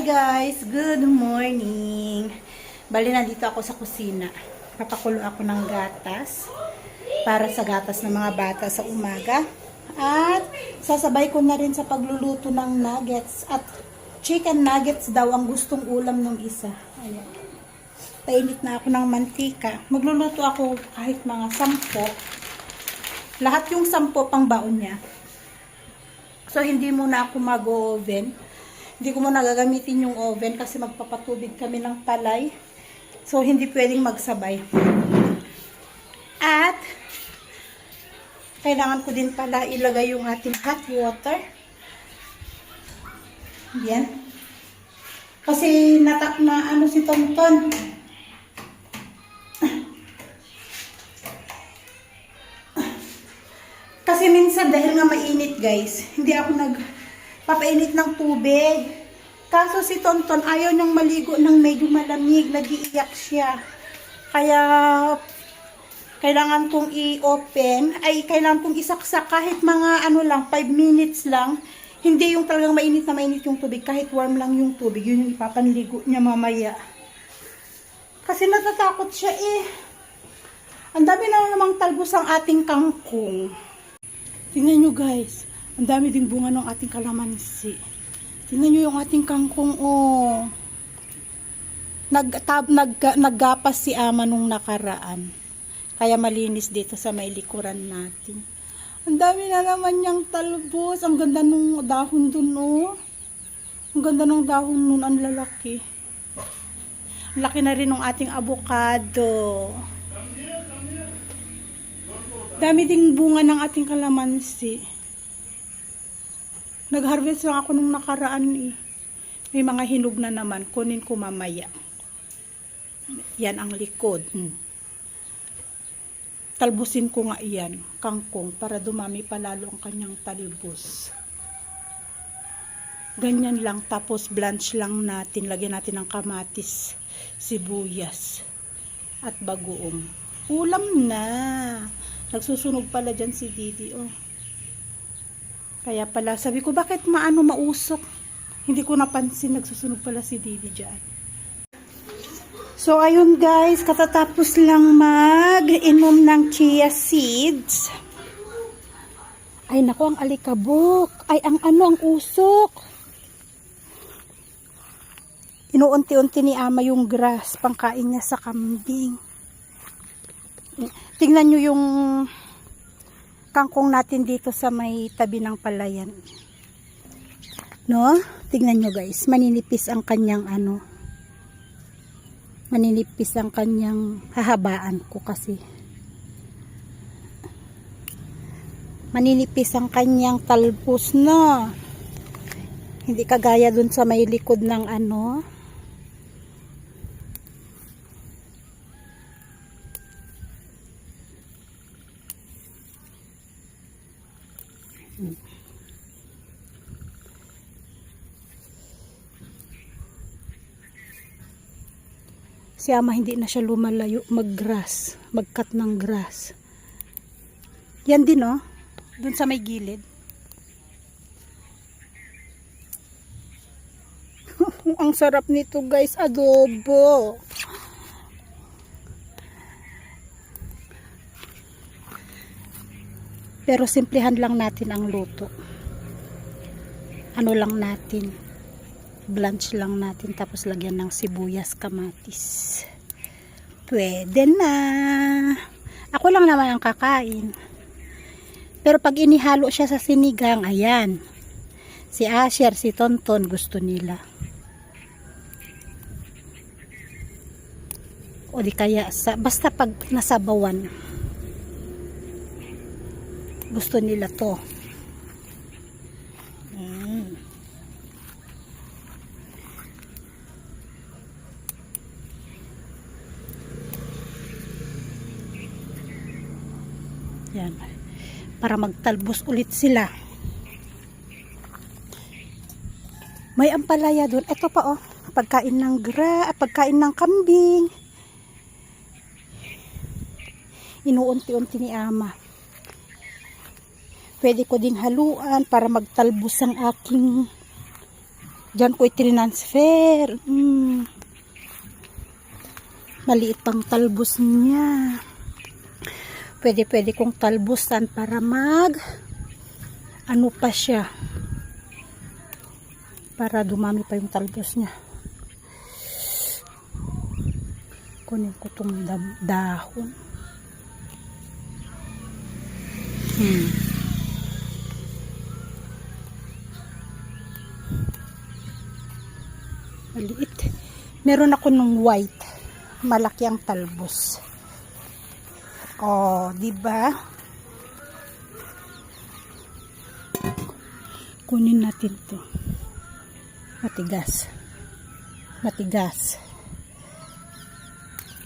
Guys, good morning. Bali na dito ako sa kusina. Papakulo ako ng gatas para sa gatas ng mga bata sa umaga. At sasabay ko na rin sa pagluluto ng nuggets. At chicken nuggets daw ang gustong ulam ng isa. Ayan. Painit na ako ng mantika. Magluluto ako kahit mga 10. Lahat yung 10 pang baon niya. So hindi muna ako mag-oven. Hindi ko muna gagamitin yung oven kasi magpapatubig kami ng palay. So, hindi pwedeng magsabay. At, kailangan ko din pala ilagay yung ating hot water. Yan. Kasi natak na ano si Tonton. Kasi minsan dahil nga mainit guys, hindi ako papainit ng tubig. Kaso si Tonton ayaw niyang maligo ng medyo malamig. Nag-iiyak siya. Kaya kailangan kong i-open. Ay, kailangan kong isaksak kahit mga 5 minutes lang. Hindi yung talagang mainit na mainit yung tubig. Kahit warm lang yung tubig. Yun yung ipapanligo niya mamaya. Kasi natatakot siya eh. Ang dami na namang talbos ang ating kangkong. Tingnan nyo guys. Ang dami ding bunga ng ating kalamansi. Tingnan nyo yung ating kangkong, oh. Naggapas si ama nung nakaraan. Kaya malinis dito sa may likuran natin. Ang dami na naman niyang talbos. Ang ganda nung dahon dun, oh. Ang ganda ng dahon nun, ang lalaki. Ang laki na rin ng ating avocado. Dami ding bunga ng ating kalamansi. Nag-harvest lang ako nung nakaraan eh. May mga hinog na naman. Kunin ko mamaya. Yan ang likod. Talbusin ko nga iyan. Kangkong. Para dumami palalo ang kanyang talbos. Ganyan lang. Tapos blanch lang natin. Lagyan natin ng kamatis, sibuyas, at bagoong. Ulam na. Nagsusunog pala dyan si Didi. Oh. Kaya pala, sabi ko, bakit mausok? Hindi ko napansin, nagsusunog pala si Didi dyan. So, ayun guys, katatapos lang mag-inom ng chia seeds. Ay, naku, ang alikabok. Ay, ang usok. Inuunti-unti ni ama yung grass, pangkain niya sa kambing. Tingnan nyo yung kangkong natin dito sa may tabi ng palayan. No? Tingnan nyo guys. Maninipis ang kanyang maninipis ang kanyang hahabaan ko kasi. Maninipis ang kanyang talbos na. Hindi kagaya dun sa may likod ng Si ama hindi na siya lumalayo mag-grass, mag-cut ng grass. Yan din oh, dun sa may gilid. Ang sarap nito guys, adobo. Pero simplihan lang natin ang luto. Ano lang natin, blanch lang natin, tapos lagyan ng sibuyas, kamatis. Pwede na. Ako lang naman ang kakain. Pero pag inihalo siya sa sinigang, ayan. Si Asher, si Tonton, gusto nila. O di kaya, basta pag nasabawan, gusto nila to. Yan. Para magtalbos ulit sila. May ampalaya doon. Ito pa oh. Pagkain ng pagkain ng kambing. Inuunti-unti ni ama. Pwede ko ding haluan para magtalbos ang aking Diyan ko i-transfer. Maliit pang talbos niya. Pwede kong talbusan para ano pa siya. Para dumami pa yung talbos niya. Kunin ko tong dahon. Maliit. Meron ako nung white. Malaki ang talbos. Oh, di ba? Kunin natin 'to. Matigas. Matigas.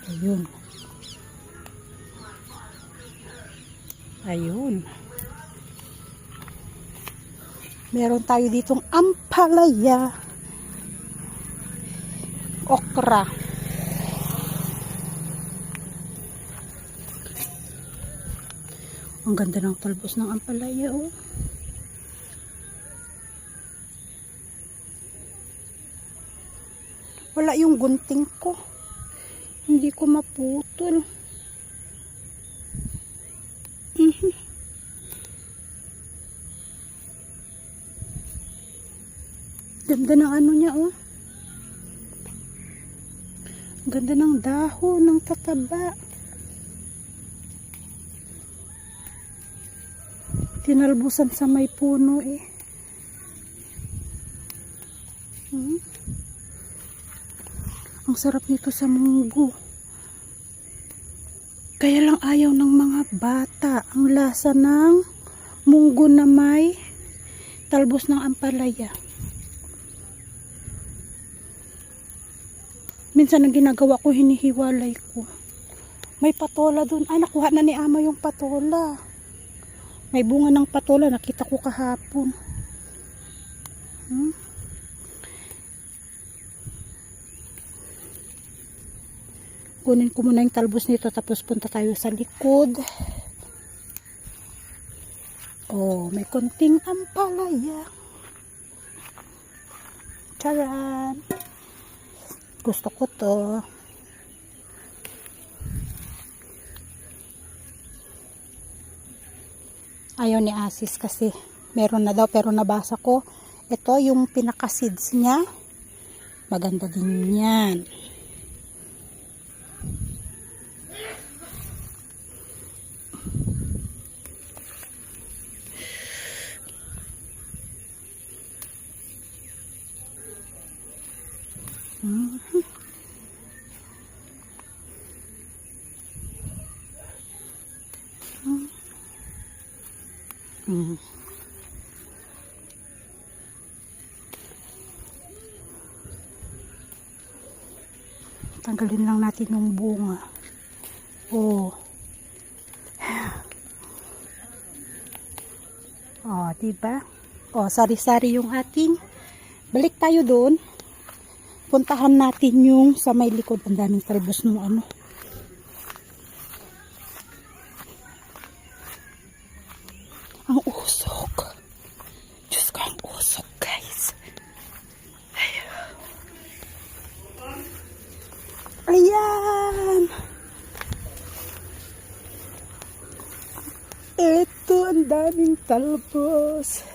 Ayun. Ayun. Meron tayo ditong ampalaya. Okra. Ang ganda ng talbos ng ampalaya, oh. Wala yung gunting ko. Hindi ko maputol. Ganda ng ano niya, oh. Ganda ng dahon, ng tataba. Tinalbusan sa may puno, eh. Ang sarap nito sa munggo. Kaya lang ayaw ng mga bata ang lasa ng munggo na may talbos ng ampalaya. Minsan ang ginagawa ko, hinihiwalay ko. May patola dun. Ay, nakuha na ni ama yung patola. May bunga ng patola, nakita ko kahapon. Kunin ko muna yung talbos nito, tapos punta tayo sa likod. Oh, may konting ampalaya. Charan! Gusto ko to. Ayaw ni Asis kasi meron na daw, pero nabasa ko ito yung pinaka seeds niya, maganda din yan. Tanggalin lang natin yung bunga. Oh. Oh, diba? Oh, sari-sari yung ating. Balik tayo doon. Puntahan natin yung sa may likod. Ang daming talbos ng ano. Ang usok. Diyos ko, ang usok, guys. Ayan. Ito, ang daming talbos.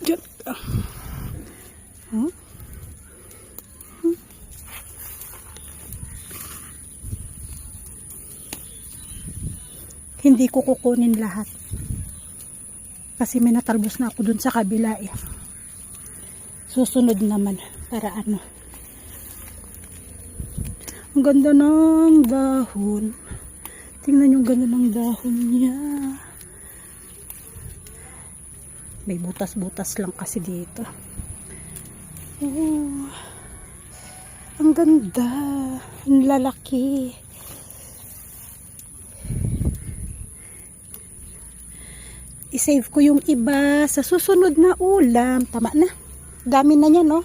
Diyan. Hindi ko kukunin lahat. Kasi may natalbos na ako dun sa kabila, eh. Susunod naman. Para ano. Ang ganda ng dahon. Tingnan yung ganda ng dahon niya. May butas-butas lang kasi dito. Oh, ang ganda. Ang lalaki. I-save ko yung iba sa susunod na ulam. Tama na. Dami na niya, no?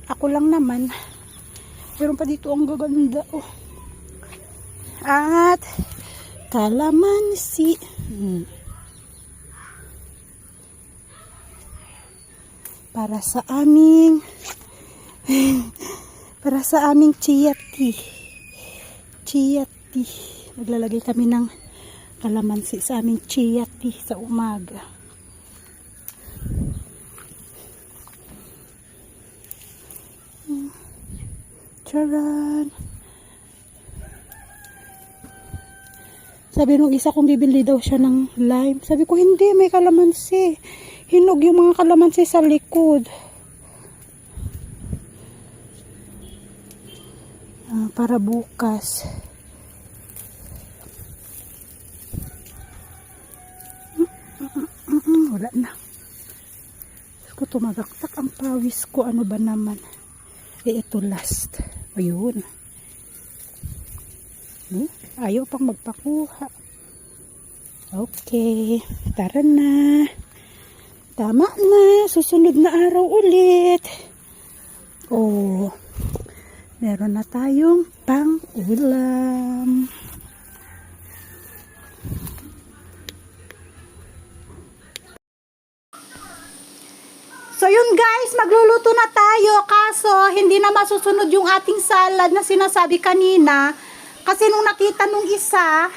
Ako lang naman. Meron pa dito ang gaganda, oh. At kalamansi. para sa aming chia tea. Chia tea. Maglalagay kami ng kalamansi sa aming chia tea sa umaga. Charan! Sabi nung isa kung bibili daw siya ng lime. Sabi ko, hindi, may kalamansi. Hinog yung mga kalamansi sa likod. Para bukas. Wala na. Ko tumagaktak ang pawis ko. Ano ba naman? Ito last. Ayun. Ayaw pang magpakuha. Okay. Tara na. Tama na. Susunod na araw ulit. Oh. Meron na tayong pang-ulam. So yun guys, magluluto na tayo. Kaso, hindi na masusunod yung ating salad na sinasabi kanina. Kasi nung nakita nung isa,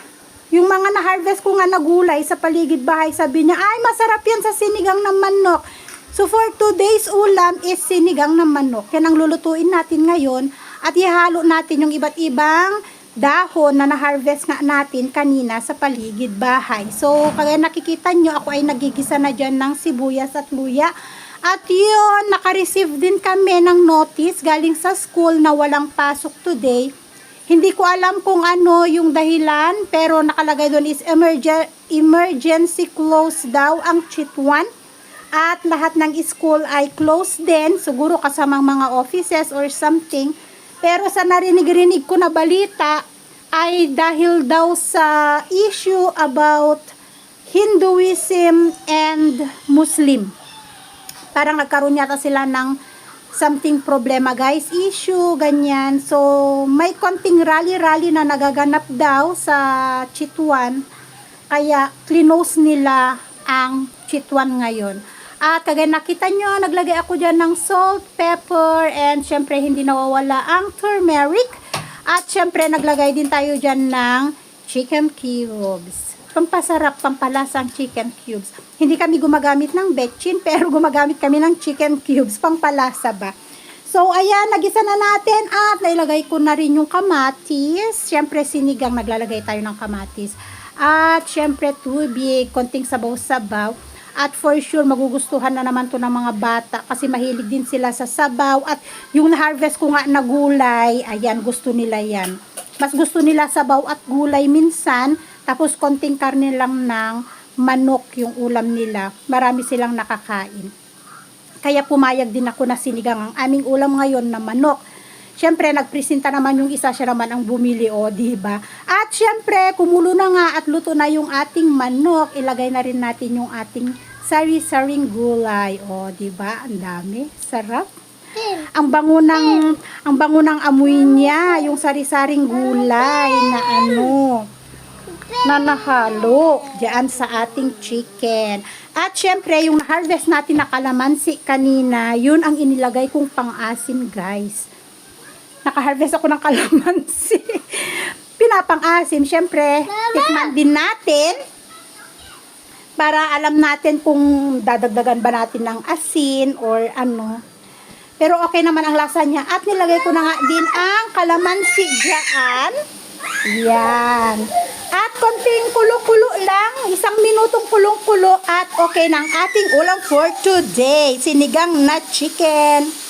yung mga na-harvest ko nga na gulay sa paligid bahay, sabi niya, ay masarap yan sa sinigang ng manok. So for today's ulam is sinigang ng manok. Yan ang lulutuin natin ngayon. At ihalo natin yung iba't ibang dahon na na-harvest nga natin kanina sa paligid bahay. So kaya nakikita nyo, ako ay nagigisa na dyan ng sibuyas at luya. At yun, naka-receive din kami ng notice galing sa school na walang pasok today. Hindi ko alam kung ano yung dahilan, pero nakalagay doon is emergency close daw ang Chitwan. At lahat ng school ay closed din, siguro kasamang mga offices or something. Pero sa narinig-rinig ko na balita, ay dahil daw sa issue about Hinduism and Muslim. Parang nagkaroon yata sila ng something problema guys, issue, ganyan. So, may konting rally-rally na nagaganap daw sa Chitwan. Kaya, clinose nila ang Chitwan ngayon. At kagaya nakita nyo, naglagay ako dyan ng salt, pepper, and syempre hindi nawawala ang turmeric. At syempre, naglagay din tayo dyan ng chicken cubes. Pampasarap, pampalasang chicken cubes. Hindi kami gumagamit ng betchin, pero gumagamit kami ng chicken cubes, pampalasa ba. So, ayan, nagisa na natin at nailagay ko na rin yung kamatis. Siyempre, sinigang, naglalagay tayo ng kamatis. At siyempre, tubig, konting sabaw-sabaw. At for sure, magugustuhan na naman to ng mga bata kasi mahilig din sila sa sabaw. At yung harvest ko nga na gulay, ayan, gusto nila yan. Mas gusto nila sabaw at gulay minsan. Tapos konting karne lang ng manok yung ulam nila. Marami silang nakakain. Kaya pumayag din ako na sinigang ang aming ulam ngayon na manok. Siyempre, nagpresenta naman yung isa, siya naman ang bumili, o, diba? At siyempre, kumulo na nga at luto na yung ating manok. Ilagay na rin natin yung ating sari-saring gulay. O, diba? Ang dami. Sarap. Ang bango ng amoy niya, yung sari-saring gulay na na nahalo diyan sa ating chicken. At syempre, yung harvest natin na kalamansi kanina, yun ang inilagay kong pang-asim, guys. Naka-harvest ako ng kalamansi. Pinapang-asim, syempre, tikman din natin para alam natin kung dadagdagan ba natin ng asin or ano. Pero okay naman ang lasa niya. At nilagay ko na nga din ang kalamansi dyan. Yan. At konting kulo-kulo lang, 1 minutong kulong-kulo at okay na ang ating ulam for today. Sinigang na chicken.